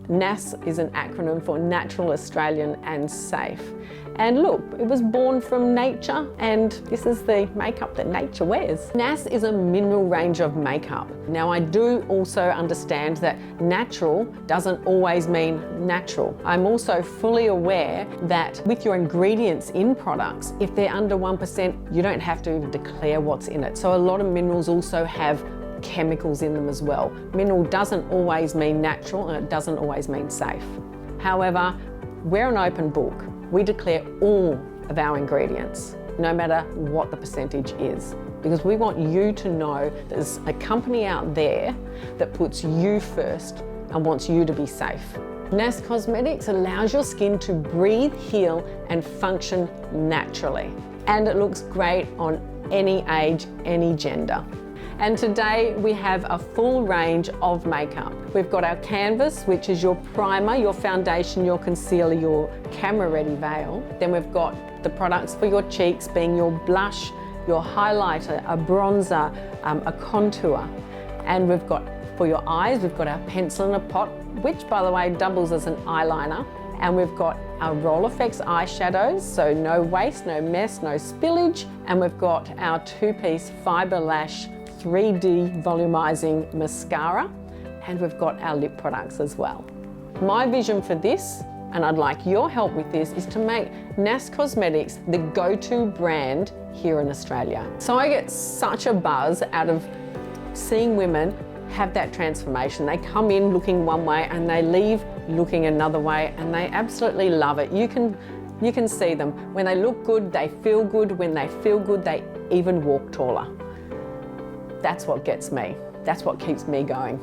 NAS is an acronym for Natural, Australian and Safe. And look, it was born from nature, and this is the makeup that nature wears. NAS is a mineral range of makeup. Now, I do also understand that natural doesn't always mean natural. I'm also fully aware that with your ingredients in products, if they're under 1%, you don't have to declare what's in it. So a lot of minerals also have chemicals in them as well. Mineral doesn't always mean natural, and it doesn't always mean safe. However, we're an open book. We declare all of our ingredients, no matter what the percentage is, because we want you to know there's a company out there that puts you first and wants you to be safe. NAS Cosmetics allows your skin to breathe, heal and function naturally. And it looks great on any age, any gender. And today we have a full range of makeup. We've got our canvas, which is your primer, your foundation, your concealer, your camera ready veil. Then we've got the products for your cheeks, being your blush, your highlighter, a bronzer, a contour. And we've got, for your eyes, we've got our pencil in a pot, which by the way doubles as an eyeliner. And we've got our Roll Effects eyeshadows, so no waste, no mess, no spillage. And we've got our two-piece Fibre Lash 3D volumizing mascara, and we've got our lip products as well. My vision for this, and I'd like your help with this, is to make NAS Cosmetics the go-to brand here in Australia. So I get such a buzz out of seeing women have that transformation. They come in looking one way and they leave looking another way, and they absolutely love it. You can see them. When they look good, they feel good. When they feel good, they even walk taller. That's what gets me. That's what keeps me going.